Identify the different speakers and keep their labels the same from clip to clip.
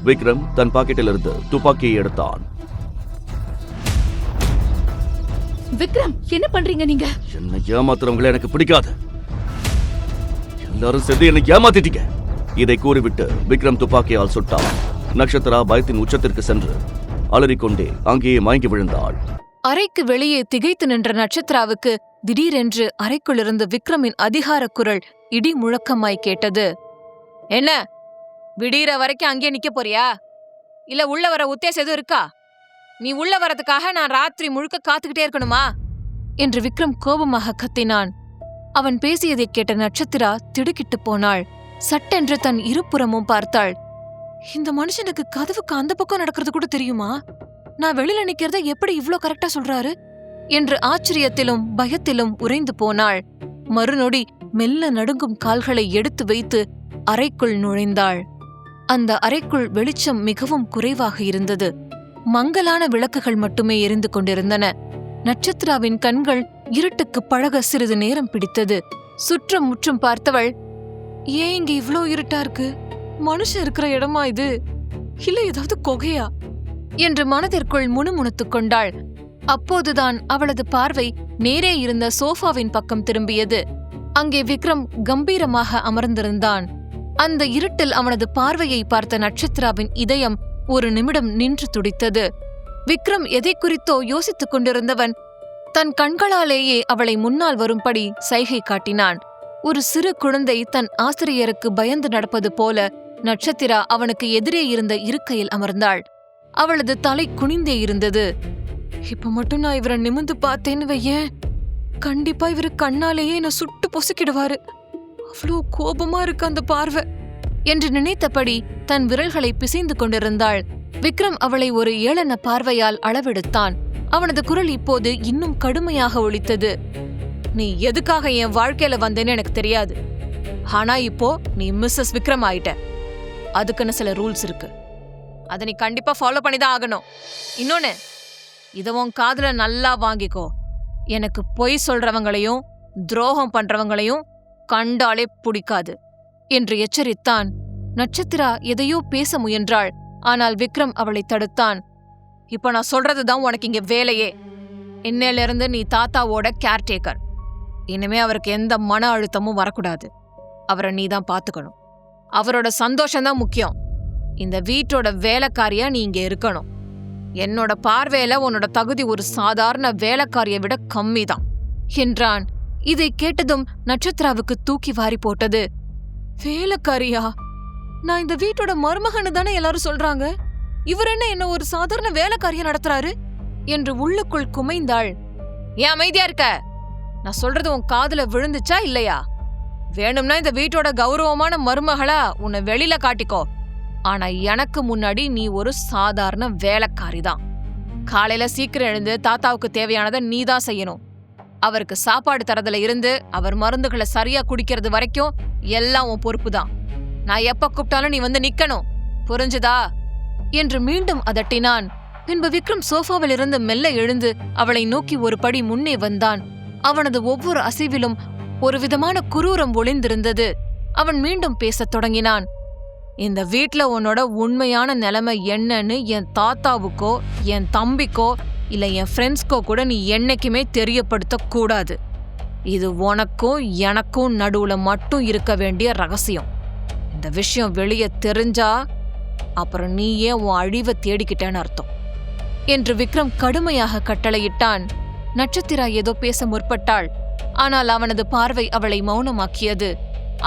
Speaker 1: விக்ரம் தன் பாக்கெட்டிலிருந்து துப்பாக்கியை எடுத்தான்.
Speaker 2: விக்ரம், என்ன பண்றீங்க நீங்க?
Speaker 1: என்னை ஏமாத்துறவங்களை எனக்கு பிடிக்காது. எல்லாரும் சேர்ந்து என்னை ஏமாத்திட்டீங்க. இதை கூறிவிட்டு விக்ரம் துப்பாக்கியால் சுட்டான். நட்சத்திரா பயத்தின் உச்சத்திற்கு சென்று அலறிக்கொண்டே அங்கேயே மயங்கி விழுந்தாள்.
Speaker 3: அறைக்கு வெளியே திகைத்து நின்ற நட்சத்திராவுக்கு திடீரென்று அறைக்குள்ளிருந்து விக்ரமின் அதிகார குரல் இடி முழக்கமாய் கேட்டது. என்ன, விடீர வரைக்கும் அங்கேயே நிக்க போறியா? இல்ல உள்ள வர உத்தேசம் எதுவும் இருக்கா? நீ உள்ள வரதுக்காக நான் ராத்திரி முழுக்க காத்துக்கிட்டே இருக்கணுமா என்று விக்ரம் கோபமாக கத்தினான். அவன் பேசியதைக் கேட்ட நட்சத்திரா திடுக்கிட்டு போனாள். சட்டென்று தன் இருபுறமும் பார்த்தாள். இந்த மனுஷனுக்கு கதவுக்கு அந்த பக்கம் நடக்கிறது கூட தெரியுமா? நான் வெளியில நிக்கிறத எப்படி இவ்ளோ கரெக்டா சொல்றாரு என்று ஆச்சரியத்திலும் பயத்திலும் உறைந்து போனாள். மறுநொடி மெல்ல நடுங்கும் கால்களை எடுத்து வைத்து அறைக்குள் நுழைந்தாள். அந்த அறைக்குள் வெளிச்சம் மிகவும் குறைவாக இருந்தது. மங்கலான விளக்குகள் மட்டுமே எரிந்து கொண்டிருந்தன. நட்சத்திராவின் கண்கள் இருட்டுக்கு பழக சிறிது நேரம் பிடித்தது. சுற்றும் முற்றும் பார்த்தவள், ஏன் இங்க இவ்ளோ இருட்டா இருக்கு? மனுஷன் இருக்கிற இடமா இது? இல்ல ஏதாவது கொகையா என்று மனதிற்குள் முணுமுணுத்துக் கொண்டாள். அப்போதுதான் அவளது பார்வை நேரே இருந்த சோஃபாவின் பக்கம் திரும்பியது. அங்கே விக்ரம் கம்பீரமாக அமர்ந்திருந்தான். அந்த இருட்டில் அவனது பார்வையை பார்த்த நட்சத்திராவின் இதயம் ஒரு நிமிடம் நின்று துடித்தது. விக்ரம் எதை குறித்தோ யோசித்துக் கொண்டிருந்தவன் தன் கண்களாலேயே அவளை முன்னால் வரும்படி சைகை காட்டினான். ஒரு சிறு குழந்தை தன் ஆசிரியருக்கு பயந்து நடப்பது போல நட்சத்திரா அவனுக்கு எதிரே இருந்த இருக்கையில் அமர்ந்தாள். அவளது தலை குனிந்தே இருந்தது. இப்ப மட்டும் நான் இவரை நிமிர்ந்து பார்த்தேன்னு வையேன், கண்டிப்பா இவரு கண்ணாலேயே என்ன சுட்டு பொசுக்கிடுவாரு. அவ்வளோ கோபமா இருக்கு அந்த பார்வை என்று நினைத்தபடி தன் விரல்களை பிசைந்து கொண்டிருந்தாள். விக்ரம் அவளை ஒரு ஏளன பார்வையால் அளவெடுத்தான். அவனது குரல் இப்போது இன்னும் கடுமையாக ஒலித்தது. நீ எதுக்காக என் வாழ்க்கையில வந்தேன்னு எனக்கு தெரியாது. ஆனா இப்போ நீ மிஸ்ஸஸ் விக்ரம் ஆயிட்ட. அதுக்குன்னு சில ரூல்ஸ் இருக்கு. அதை நீ கண்டிப்பா ஃபாலோ பண்ணிதான் ஆகணும். இன்னொன்னு, இத உன் காதுல நல்லா வாங்கிக்கோ. எனக்கு பொய் சொல்றவங்களையும் துரோகம் பண்றவங்களையும் கண்டாலே பிடிக்காது என்று எச்சரித்தான். நட்சத்திரா எதையோ பேச முயன்றாள். ஆனால் விக்ரம் அவளை தடுத்தான். இப்ப நான் சொல்றதுதான் உனக்கு இங்க வேலையே. இன்னையிலிருந்து நீ தாத்தாவோட கேர்டேக்கர். இனிமே அவருக்கு எந்த மன அழுத்தமும் வரக்கூடாது. அவரை நீதான் பாத்துக்கணும். அவரோட சந்தோஷம்தான் முக்கியம். இந்த வீட்டோட வேலைக்காரியா நீ இங்க இருக்கணும். என்னோட பார்வையில உன்னோட தகுதி ஒரு சாதாரண வேலைக்காரியை விட கம்மிதான் என்றான். இதை கேட்டதும் நட்சத்திராவுக்கு தூக்கி வாரி போட்டது. வேலைக்காரியா? நான் இந்த வீட்டோட மருமகன்னு தானே எல்லாரும் சொல்றாங்க. இவர் என்ன ஒரு சாதாரண வேலைக்காரியா நடத்துறாரு என்று உள்ளுக்குள் குமைந்தாள். ஏன் அமைதியா இருக்க? நான் சொல்றது உன் காதுல விழுந்துச்சா இல்லையா? வேணும்னா இந்த வீட்டோட கௌரவமான மருமகளா உன்னை வெளியில காட்டிக்கோ. ஆனா எனக்கு முன்னாடி நீ ஒரு சாதாரண வேலைக்காரிதான். காலையில சீக்கிரம் எழுந்து தாத்தாவுக்கு தேவையானதை நீதான் செய்யணும். அவருக்கு சாப்பாடு தரதுல இருந்து அவர் மருந்துகளை சரியா குடிக்கிறது வரைக்கும் எல்லாம் உன் பொறுப்புதான். நான் எப்ப கூப்பிட்டாலும் நீ வந்து நிக்கணும். புரிஞ்சுதா என்று மீண்டும் அதட்டினான். பின்பு விக்ரம் சோஃபாவிலிருந்து மெல்ல எழுந்து அவளை நோக்கி ஒரு படி முன்னே வந்தான். அவனது ஒவ்வொரு அசைவிலும் ஒரு விதமான குரூரம் ஒளிந்திருந்தது. அவன் மீண்டும் பேசத் தொடங்கினான். இந்த வீட்ல உன்னோட உண்மையான நிலைமை என்னன்னு என் தாத்தாவுக்கோ என் தம்பிக்கோ இல்ல என் ஃப்ரெண்ட்ஸ்கோ கூட நீ என்னைக்குமே தெரியப்படுத்த கூடாது. இது உனக்கும் எனக்கும் நடுவுல மட்டும் இருக்க வேண்டிய ரகசியம். இந்த விஷயம் வெளியே தெரிஞ்சா அப்புறம் நீயே உன் அழிவை தேடிக்கிட்டேன்னு அர்த்தம் என்று விக்ரம் கடுமையாக கட்டளையிட்டான். நட்சத்திரா ஏதோ பேச முற்பட்டாள். ஆனால் அவனது பார்வை அவளை மௌனமாக்கியது.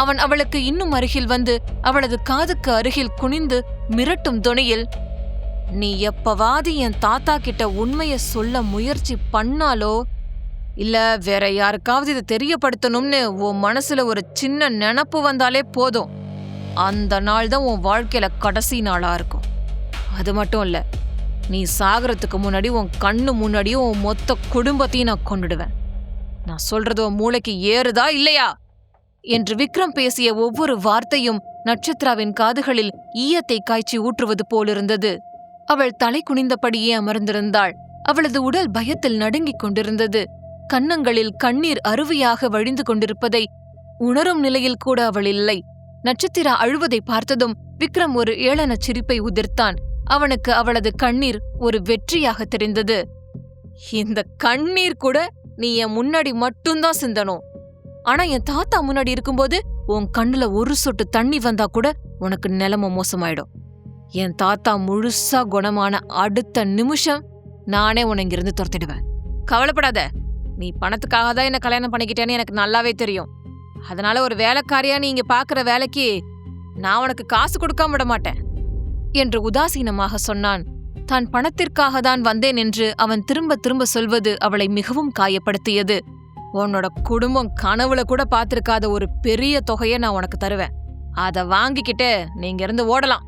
Speaker 3: அவன் அவளுக்கு இன்னும் அருகில் வந்து அவளது காதுக்கு அருகில் குனிந்து மிரட்டும் தொனியில், நீ எப்பவாது என் தாத்தா கிட்ட உண்மைய சொல்ல முயற்சி பண்ணாலோ இல்ல வேற யாருக்காவது இதை தெரியப்படுத்தணும்னு உன் மனசுல ஒரு சின்ன நினப்பு வந்தாலே போதும், அந்த நாள் தான் உன் வாழ்க்கையில கடைசி நாளா இருக்கும். அது மட்டும் இல்ல, நீ சாகறதுக்கு முன்னாடி உன் கண்ணு முன்னாடியும் உன் மொத்த குடும்பத்தையும் நான் கொண்டுடுவேன். நான் சொல்றது உன் மூளைக்கு ஏறுதா இல்லையா என்று விக்ரம் பேசிய ஒவ்வொரு வார்த்தையும் நட்சத்திராவின் காதுகளில் ஈயத்தை காய்ச்சி ஊற்றுவது போலிருந்தது. அவள் தலை குனிந்தபடியே அமர்ந்திருந்தாள். அவளது உடல் பயத்தில் நடுங்கிக் கொண்டிருந்தது. கன்னங்களில் கண்ணீர் அருவியாக வழிந்து கொண்டிருப்பதை உணரும் நிலையில் கூட அவள் இல்லை. நட்சத்திரா அழுவதை பார்த்ததும் விக்ரம் ஒரு ஏளனச் சிரிப்பை உதிர்த்தான். அவனுக்கு அவளது கண்ணீர் ஒரு வெற்றியாக தெரிந்தது. இந்த கண்ணீர் கூட நீ என் முன்னாடி மட்டும்தான் சிந்தணும். ஆனா என் தாத்தா முன்னாடி இருக்கும்போது உன் கண்ணுல ஒரு சொட்டு தண்ணி வந்தா கூட உனக்கு நிலைமை மோசமாயிடும். என் தாத்தா முழுசா குணமான அடுத்த நிமிஷம் நானே உன்னை இங்கிருந்து துரத்திடுவேன். கவலைப்படாத, நீ பணத்துக்காக தான் என்ன கல்யாணம் பண்ணிக்கிட்டேன்னு எனக்கு நல்லாவே தெரியும். அதனால ஒரு வேலைக்காரியா நீ இங்க பாக்குற வேலைக்கு நான் உனக்கு காசு கொடுக்காம விட மாட்டேன் என்று உதாசீனமாக சொன்னான். தான் பணத்திற்காக தான் வந்தேன் என்று அவன் திரும்ப திரும்ப சொல்வது அவளை மிகவும் காயப்படுத்தியது. உன்னோட குடும்பம் கனவுல கூட பார்த்திருக்காத ஒரு பெரிய தொகையை நான் உனக்கு தருவேன். அதை வாங்கிக்கிட்டு நீங்க இருந்து ஓடலாம்.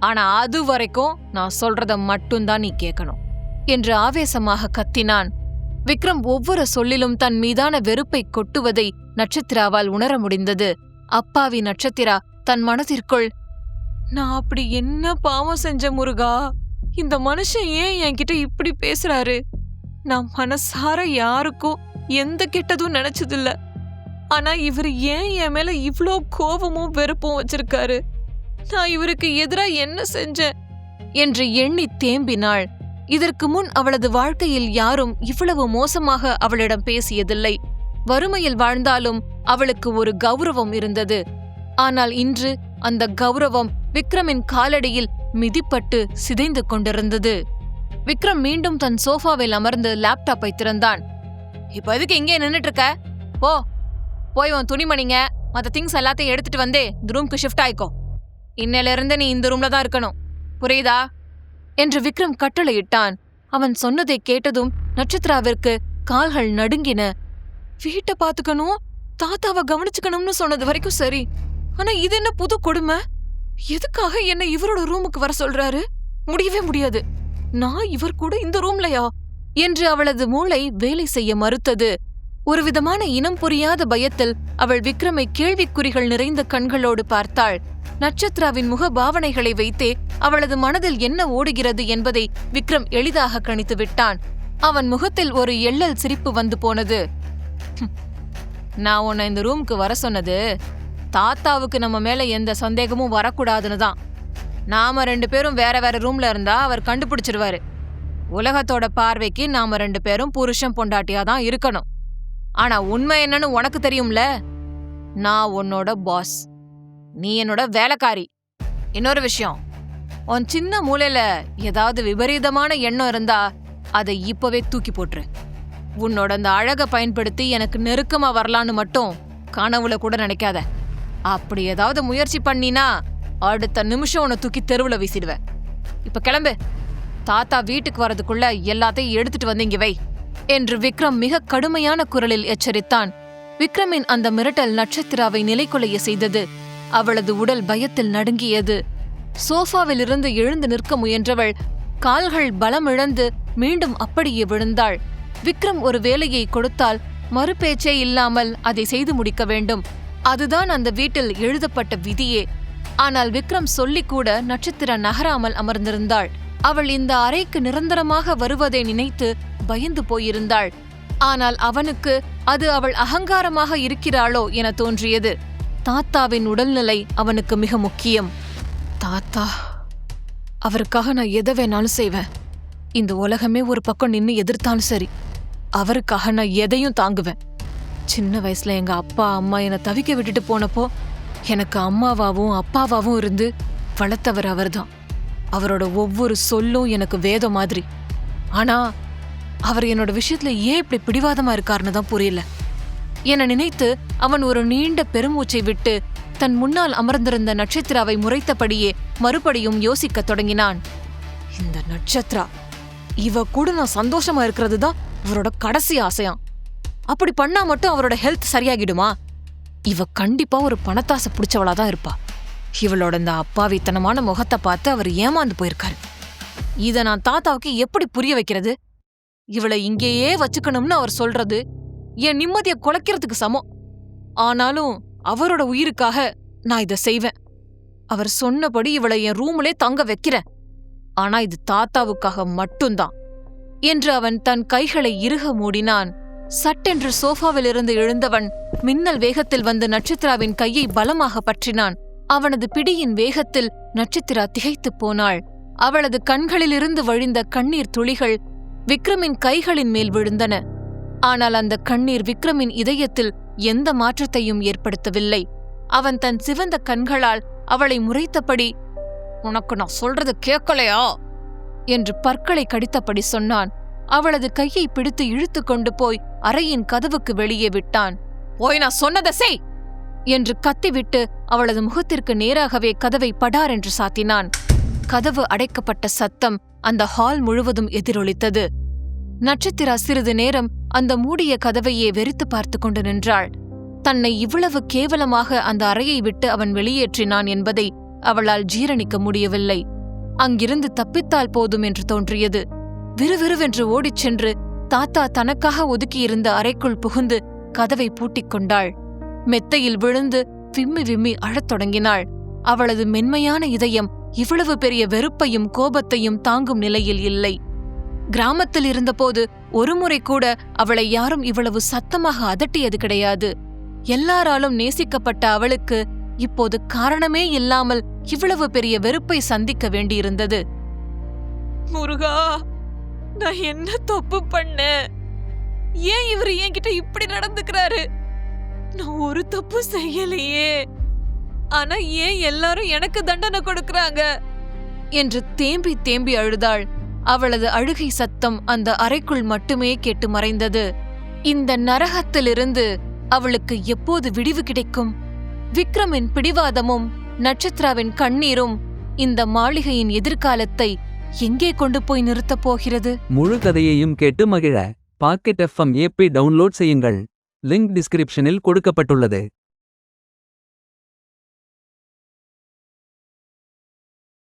Speaker 3: ஆனா அது வரைக்கும் நான் சொல்றத மட்டும்தான் நீ கேட்கணும் என்று ஆவேசமாக கத்தினான். விக்ரம் ஒவ்வொரு சொல்லிலும் தன் மீதான வெறுப்பை கொட்டுவதை நட்சத்திராவால் உணர முடிந்தது. அப்பாவி நட்சத்திரா தன் மனதிற்குள், நான் அப்படி என்ன பாவம் செஞ்ச முருகா? இந்த மனுஷன் ஏன் என்கிட்ட இப்படி பேசுறாரு? நான் மனசார யாருக்கும் எந்த கெட்டதும் நினைச்சதில்ல. ஆனா இவரு ஏன் என் மேல இவ்ளோ கோபமும் வெறுப்பும் வச்சிருக்காரு? நான் இவருக்கு எதிரா என்ன செஞ்சேன் என்று எண்ணி தேம்பினாள். இதற்கு முன் அவளது வாழ்க்கையில் யாரும் இவ்வளவு மோசமாக அவளிடம் பேசியதில்லை. வறுமையில் வாழ்ந்தாலும் அவளுக்கு ஒரு கௌரவம் இருந்தது. ஆனால் இன்று அந்த கௌரவம் விக்ரமின் காலடியில் மிதிப்பட்டு சிதைந்து கொண்டிருந்தது. விக்ரம் மீண்டும் தன் சோஃபாவில் அமர்ந்து லேப்டாப்பை திறந்தான். இப்ப எதுக்கு இங்கே நின்னுட்டு இருக்க? போய் உன் துணிமணிங்க மத்த திங்ஸ் எல்லாத்தையும் எடுத்துட்டு வந்தே இந்த ரூம்க்கு ஷிஃப்ட் ஆயிக்கோ. இன்னையில இருந்து நீ இந்த ரூம்ல தான் இருக்கணும், புரியுதா என்று விக்ரம் கட்டளையிட்டான். அவன் சொன்னதை கேட்டதும் நட்சத்திராவிற்கு கால்கள் நடுங்கின. வீட்டை பாத்துக்கணும், தாத்தாவை கவனிச்சுக்கணும்னு சொன்னது வரைக்கும் சரி. ஆனா இது என்ன புது கொடுமை? எதுக்காக என்ன இவரோட ரூமுக்கு வர சொல்றாரு? முடியவே முடியாது. நான் இவர் கூட இந்த ரூம்லயா என்று அவளது மூளை வேலை செய்ய மறுத்தது. ஒரு விதமான இனம் புரியாத பயத்தில் அவள் விக்ரமை கேள்விக்குறிகள் நிறைந்த கண்களோடு பார்த்தாள். நட்சத்திராவின் முக பாவனைகளை வைத்தே அவளது மனதில் என்ன ஓடுகிறது என்பதை விக்ரம் எளிதாக கணித்து விட்டான். அவன் முகத்தில் ஒரு எள்ளல் சிரிப்பு வந்து போனது. நான் உன்னை இந்த ரூமுக்கு வர சொன்னது தாத்தாவுக்கு நம்ம மேல எந்த சந்தேகமும் வரக்கூடாதுன்னு தான். நாம 2 பேரும் வேற வேற ரூம்ல இருந்தா அவர் கண்டுபிடிச்சிருவாரு. உலகத்தோட பார்வைக்கு நாம 2 பேரும் புருஷன் பொண்டாட்டியாதான் இருக்கணும். ஆனா உண்மை என்னன்னு உனக்கு தெரியும்ல, நான் உன்னோட பாஸ், நீ என்னோட வேலைக்காரி. இன்னொரு விஷயம், உன் சின்ன மூளையில ஏதாவது விபரீதமான எண்ணம் இருந்தா அதை இப்பவே தூக்கி போட்டுரு. உன்னோட அந்த அழகை பயன்படுத்தி எனக்கு நெருக்கமா வரலான்னு மட்டும் கனவுல கூட நினைக்காத. அப்படி ஏதாவது முயற்சி பண்ணினா அடுத்த நிமிஷம் உன்னை தூக்கி தெருவுல வீசிடுவேன். இப்ப கிளம்பு, தாத்தா வீட்டுக்கு வரதுக்குள்ள எல்லாத்தையும் எடுத்துட்டு வந்து இங்க வை என்று விக்ரம் மிக கடுமையான குரலில் எச்சரித்தான். விக்ரமின் அந்த மிரட்டல் நட்சத்திராவை நிலைக்குலைய செய்தது. அவளது உடல் பயத்தில் நடுங்கியது. சோஃபாவிலிருந்து எழுந்து நிற்க முயன்றவள் கால்கள் பலமிழந்து மீண்டும் அப்படியே விழுந்தாள். விக்ரம் ஒரு வேலையை கொடுத்தால் மறுபேச்சே இல்லாமல் அதை செய்து முடிக்க வேண்டும். அதுதான் அந்த வீட்டில் எழுதப்பட்ட விதியே. ஆனால் விக்ரம் சொல்லிக்கூட நட்சத்திரா நகராமல் அமர்ந்திருந்தாள். அவள் இந்த அறைக்கு நிரந்தரமாக வருவதை நினைத்து பயந்து போயிருந்தாள். ஆனால் அவனுக்கு அது அவள் அகங்காரமாக இருக்கிறாளோ என தோன்றியது. தாத்தாவின் உடல்நிலை அவனுக்கு மிக முக்கியம். தாத்தா, அவருக்காக நான் எதை வேணாலும் செய்வேன். இந்த உலகமே ஒரு பக்கம் நின்னு எதிர்த்தாலும் சரி, அவருக்காக நான் எதையும் தாங்குவேன். சின்ன வயசுல எங்க அப்பா அம்மா என்னை தவிக்க விட்டுட்டு போனப்போ எனக்கு அம்மாவாவும் அப்பாவாவும் இருந்து வளர்த்தவர் அவர்தான். அவரோட ஒவ்வொரு சொல்லும் எனக்கு வேதம் மாதிரி. ஆனா அவர் என்னோட விஷயத்துல ஏன் இப்படி பிடிவாதமா இருக்காருன்னு தான் புரியல என நினைத்து அவன் ஒரு நீண்ட பெருமூச்சை விட்டு தன் முன்னால் அமர்ந்திருந்த நட்சத்திராவை முறைத்தபடியே மறுபடியும் யோசிக்கத் தொடங்கினான். இந்த நட்சத்திரா, இவ கூட நான் சந்தோஷமா இருக்கிறது தான் இவரோட கடைசி ஆசையாம். அப்படி பண்ணா மட்டும் அவரோட ஹெல்த் சரியாகிடுமா? இவ கண்டிப்பா ஒரு பணத்தாசை பிடிச்சவளாதான் இருப்பா. இவளோட இந்த அப்பாவித்தனமான முகத்தை பார்த்து அவர் ஏமாந்து போயிருக்காரு. இத நான் தாத்தாவுக்கு எப்படி புரிய வைக்கிறது? இவளை இங்கேயே வச்சுக்கணும்னு அவர் சொல்றது என் நிம்மதியை குலைக்கிறதுக்கு சமம். ஆனாலும் அவரோட உயிருக்காக நான் இதை செய்வேன். அவர் சொன்னபடி இவளை என் ரூம்லே தங்க வைக்கிறேன். ஆனா இது தாத்தாவுக்காக மட்டும்தான் என்று அவன் தன் கைகளை இறுக மூடினான். சட்டென்று சோஃபாவிலிருந்து எழுந்தவன் மின்னல் வேகத்தில் வந்து நட்சத்திராவின் கையை பலமாக பற்றினான். அவனது பிடியின் வேகத்தில் நட்சத்திரா திகைத்துப் போனாள். அவளது கண்களிலிருந்து வழிந்த கண்ணீர் துளிகள் விக்ரமின் கைகளின் மேல் விழுந்தன. ஆனால் அந்த கண்ணீர் விக்ரமின் இதயத்தில் எந்த மாற்றத்தையும் ஏற்படுத்தவில்லை. அவன் தன் சிவந்த கண்களால் அவளை முறைத்தபடி, "உனக்கு நான் சொல்றது கேட்கலையா?" என்று பற்களை கடித்தபடி சொன்னான். அவளது கையை பிடித்து இழுத்து கொண்டு போய் அறையின் கதவுக்கு வெளியே விட்டான். "போய் நான் சொன்னதை செய்!" என்று கத்திவிட்டு அவளது முகத்திற்கு நேராகவே கதவை படார் என்று சாத்தினான். கதவு அடைக்கப்பட்ட சத்தம் அந்த ஹால் முழுவதும் எதிரொலித்தது. நட்சத்திரா சிறிது நேரம் அந்த மூடிய கதவையே வெறித்து பார்த்து கொண்டு நின்றாள். தன்னை இவ்வளவு கேவலமாக அந்த அறையை விட்டு அவன் வெளியேற்றினான் என்பதை அவளால் ஜீரணிக்க முடியவில்லை. அங்கிருந்து தப்பித்தால் போதும் என்று தோன்றியது. விறுவிறுவென்று ஓடிச் சென்று தாத்தா தனக்காக ஒதுக்கியிருந்த அறைக்குள் புகுந்து கதவை பூட்டிக் கொண்டாள். மெத்தையில் விழுந்து விம்மி விம்மி அழத் தொடங்கினாள். அவளது மென்மையான இதயம் இவ்வளவு பெரிய வெறுப்பையும் கோபத்தையும் தாங்கும் நிலையில் இல்லை. கிராமத்தில் இருந்தபோது ஒருமுறை கூட அவளை யாரும் இவ்வளவு சத்தமாக அதட்டியது கிடையாது. எல்லாராலும் நேசிக்கப்பட்ட அவளுக்கு இப்போது காரணமே இல்லாமல் இவ்வளவு பெரிய வெறுப்பை சந்திக்க வேண்டியிருந்தது. "முருகா, நான் என்ன தப்பு பண்ண? ஏன் இவரு என்கிட்ட இப்படி நடந்துக்கிறாரு? நான் ஒரு தப்பு செய்யலையே. ஆனா ஏன் எல்லாரும் எனக்கு தண்டனை கொடுக்கறாங்க?" என்று தேம்பி தேம்பி அழுதாள். அவளது அழுகை சத்தம் அந்த அறைக்குள் மட்டுமே கேட்டு மறைந்தது. இந்த நரகத்திலிருந்து அவளுக்கு எப்போது விடிவு கிடைக்கும்? விக்ரமின் பிடிவாதமும் நட்சத்திராவின் கண்ணீரும் இந்த மாளிகையின் எதிர்காலத்தை எங்கே கொண்டு போய் நிறுத்தப் போகிறது?
Speaker 4: முழு கதையையும் கேட்டு மகிழ பாக்கெட் FM ஆப்பை டவுன்லோட் செய்யுங்கள். லிங்க் டிஸ்கிரிப்ஷனில் கொடுக்கப்பட்டுள்ளது.